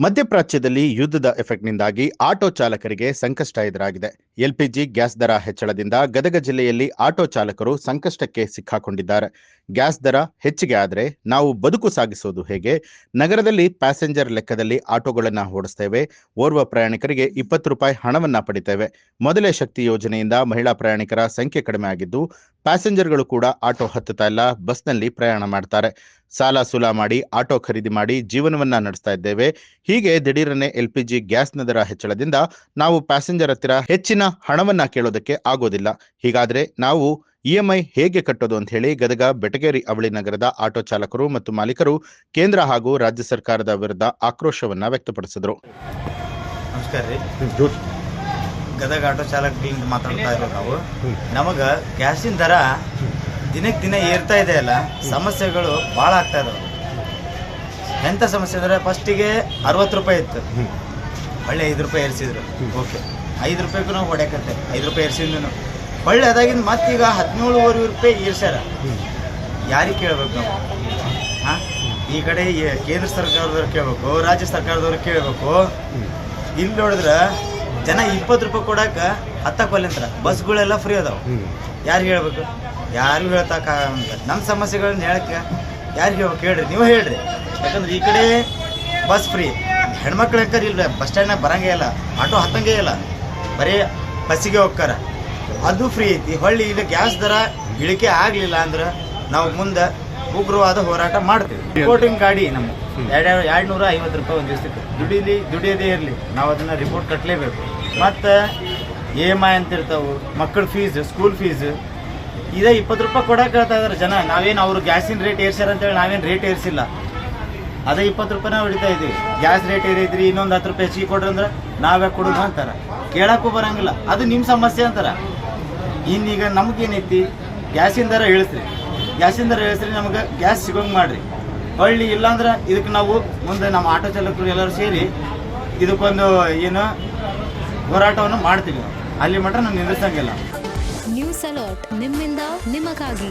ಮಧ್ಯಪ್ರಾಚ್ಯದಲ್ಲಿ ಯುದ್ಧದ ಎಫೆಕ್ಟ್ನಿಂದಾಗಿ ಆಟೋ ಚಾಲಕರಿಗೆ ಸಂಕಷ್ಟ ಎದುರಾಗಿದೆ. ಎಲ್ಪಿಜಿ ಗ್ಯಾಸ್ ದರ ಹೆಚ್ಚಳದಿಂದ ಗದಗ ಜಿಲ್ಲೆಯಲ್ಲಿ ಆಟೋ ಚಾಲಕರು ಸಂಕಷ್ಟಕ್ಕೆ ಸಿಕ್ಕಾಕೊಂಡಿದ್ದಾರೆ. ಗ್ಯಾಸ್ ದರ ಹೆಚ್ಚಿಗೆ ಆದರೆ ನಾವು ಬದುಕು ಸಾಗಿಸೋದು ಹೇಗೆ? ನಗರದಲ್ಲಿ ಪ್ಯಾಸೆಂಜರ್ ಲೆಕ್ಕದಲ್ಲಿ ಆಟೋಗಳನ್ನು ಓಡಿಸ್ತೇವೆ. ಓರ್ವ ಪ್ರಯಾಣಿಕರಿಗೆ 20 ರೂಪಾಯಿ ಹಣವನ್ನ ಪಡಿತೇವೆ. ಮೊದಲೇ ಶಕ್ತಿ ಯೋಜನೆಯಿಂದ ಮಹಿಳಾ ಪ್ರಯಾಣಿಕರ ಸಂಖ್ಯೆ ಕಡಿಮೆ ಆಗಿದ್ದು ಪ್ಯಾಸೆಂಜರ್ಗಳು ಕೂಡ ಆಟೋ ಹತ್ತುತ್ತಾ ಇಲ್ಲ, ಬಸ್ನಲ್ಲಿ ಪ್ರಯಾಣ ಮಾಡ್ತಾರೆ. ಸಾಲ ಸೂಲ ಮಾಡಿ ಆಟೋ ಖರೀದಿ ಮಾಡಿ ಜೀವನವನ್ನ ನಡೆಸ್ತಾ ಇದ್ದೇವೆ. ಹೀಗೆ ದಿಢೀರನೆ ಎಲ್ಪಿಜಿ ಗ್ಯಾಸ್ನ ದರ ಹೆಚ್ಚಳದಿಂದ ನಾವು ಪ್ಯಾಸೆಂಜರ್ ಹತ್ತಿರ ಹೆಚ್ಚಿನ ಹಣವನ್ನ ಕೇಳೋದಕ್ಕೆ ಆಗೋದಿಲ್ಲ. ಹೀಗಾದ್ರೆ ನಾವು ಇಎಂಐ ಹೇಗೆ ಕಟ್ಟೋದು ಅಂತ ಹೇಳಿ ಗದಗ ಬೆಟಗೇರಿ ಅವಳಿ ನಗರದ ಆಟೋ ಚಾಲಕರು ಮತ್ತು ಮಾಲೀಕರು ಕೇಂದ್ರ ಹಾಗೂ ರಾಜ್ಯ ಸರ್ಕಾರದ ವಿರುದ್ಧ ಆಕ್ರೋಶವನ್ನ ವ್ಯಕ್ತಪಡಿಸಿದರು. ನಮಸ್ಕಾರ ರೀ, ಗದಗ ಆಟೋ ಚಾಲಕರಿಂದ ಮಾತಾಡ್ತಾ ಇರೋದು ನಾವು. ನಮಗೆ ಗ್ಯಾಸಿನ ದರ ದಿನಕ್ಕೆ ದಿನ ಏರ್ತಾ ಇದೆ ಅಲ್ಲ, ಸಮಸ್ಯೆಗಳು ಭಾಳ ಆಗ್ತಾ ಇದಾವೆ. ಎಂಥ ಸಮಸ್ಯೆ ಅಂದರೆ ಫಸ್ಟಿಗೆ 60 ರೂಪಾಯಿ ಇತ್ತು, ಒಳ್ಳೆ 5 ರೂಪಾಯಿ ಏರಿಸಿದ್ರು. ಓಕೆ, 5 ರೂಪಾಯಿಗೂ ನಾವು ಹೊಡ್ಯಾಕತ್ತೆ, 5 ರೂಪಾಯಿ ಏರಿಸಿದ್ರು ಒಳ್ಳೆ. ಅದಾಗಿಂದ ಮತ್ತೀಗ 17.25 ರೂಪಾಯಿ ಏರ್ಸ್ಯಾರ. ಯಾರಿಗೆ ಕೇಳಬೇಕು ನಾವು? ಹಾಂ, ಈ ಕಡೆ ಕೇಂದ್ರ ಸರ್ಕಾರದವ್ರು ಕೇಳಬೇಕು, ರಾಜ್ಯ ಸರ್ಕಾರದವ್ರು ಕೇಳಬೇಕು. ಇಲ್ಲಿ ನೋಡಿದ್ರೆ ಜನ 20 ರೂಪಾಯಿ ಕೊಡಕ್ಕೆ ಹತ್ತಕ್ಕೊಲ್ಲಂತ್ರ ಬಸ್ಗಳೆಲ್ಲ ಫ್ರೀ ಅದಾವೆ. ಯಾರಿಗೆ ಹೇಳ್ಬೇಕು? ಯಾರಿಗೂ ಹೇಳ್ತಕ್ಕಾಗಂತ. ನಮ್ಮ ಸಮಸ್ಯೆಗಳನ್ನ ಹೇಳಕ್ಕೆ ಯಾರಿಗೆ ಹೇಳ್ಬೇಕು ಹೇಳ್ರಿ? ನೀವು ಹೇಳ್ರಿ. ಯಾಕಂದ್ರೆ ಈ ಕಡೆ ಬಸ್ ಫ್ರೀ, ಹೆಣ್ಮಕ್ಳು ಯಾಕಂದ್ರೆ ಇಲ್ಲ ಬಸ್ ಸ್ಟ್ಯಾಂಡ್ನಾಗ ಬರೋಂಗೇ ಇಲ್ಲ, ಆಟೋ ಹತ್ತಂಗೇ ಇಲ್ಲ, ಬರೀ ಬಸ್ಸಿಗೆ ಹೋಗ್ತಾರ, ಅದು ಫ್ರೀ ಐತಿ. ಹೊಳ್ಳಿ ಇಲ್ಲಿ ಗ್ಯಾಸ್ ದರ ಇಳಿಕೆ ಆಗಲಿಲ್ಲ ಅಂದ್ರೆ ನಾವು ಮುಂದೆ ಉಗ್ರವಾದ ಹೋರಾಟ ಮಾಡ್ತೀವಿ. ರಿಪೋರ್ಟಿಂಗ್ ಗಾಡಿ ನಮ್ಮ 250 ರೂಪಾಯಿ ಒಂದು ದಿವಸಕ್ಕೆ ದುಡಿಯೋದೇ ಇರಲಿ, ನಾವು ಅದನ್ನು ರಿಪೋರ್ಟ್ ಕಟ್ಟಲೇಬೇಕು. ಮತ್ತು EMI ಅಂತ ಇರ್ತಾವೆ, ಮಕ್ಕಳ ಫೀಸ್, ಸ್ಕೂಲ್ ಫೀಸ್, ಇದೇ 20 ರೂಪಾಯಿ ಕೊಡಕ್ಕೆ ಹೇಳ್ತಾ ಇದಾರೆ ಜನ. ನಾವೇನು ಅವರು ಗ್ಯಾಸಿನ ರೇಟ್ ಏರ್ಸ್ಯಾರ ಅಂತೇಳಿ ನಾವೇನು ರೇಟ್ ಏರಿಸಿಲ್ಲ, ಅದೇ 20 ರೂಪಾಯಿನ ಹೊಡಿತಾ ಇದ್ದೀವಿ. ಗ್ಯಾಸ್ ರೇಟ್ ಏರಿದ್ರಿ, ಇನ್ನೊಂದು 10 ರೂಪಾಯಿ ಹೆಚ್ಚಿಗೆ ಕೊಡ್ರಿ ಅಂದ್ರೆ ನಾವೇ ಕೊಡೋದು ಅಂತಾರೆ, ಕೇಳಕ್ಕೂ ಬರೋಂಗಿಲ್ಲ. ಅದು ನಿಮ್ಮ ಸಮಸ್ಯೆ ಅಂತಾರೆ. ಇನ್ನೀಗ ನಮಗೇನೈತಿ, ಗ್ಯಾಸಿನ ದರ ಇಳಿಸ್ರಿ, ಗ್ಯಾಸಿನ ದರ ಇಳಿಸ್ರಿ, ನಮಗೆ ಗ್ಯಾಸ್ ಸಿಗೋಂಗೆ ಮಾಡಿರಿ. ಹೊಳ್ಳಿ ಇಲ್ಲಾಂದ್ರೆ ಇದಕ್ಕೆ ನಾವು ಮುಂದೆ ನಮ್ಮ ಆಟೋ ಚಾಲಕರು ಎಲ್ಲರೂ ಸೇರಿ ಇದಕ್ಕೊಂದು ಏನು ಹೋರಾಟವನ್ನು ಮಾಡ್ತೀವಿ. ಅಲ್ಲಿ ಮಟ್ಟ ನಾವು ನಿಲ್ಲಿಸಂಗಿಲ್ಲ. ನ್ಯೂಸ್ ಅಲರ್ಟ್, ನಿಮ್ಮಿಂದ ನಿಮಗಾಗಿ.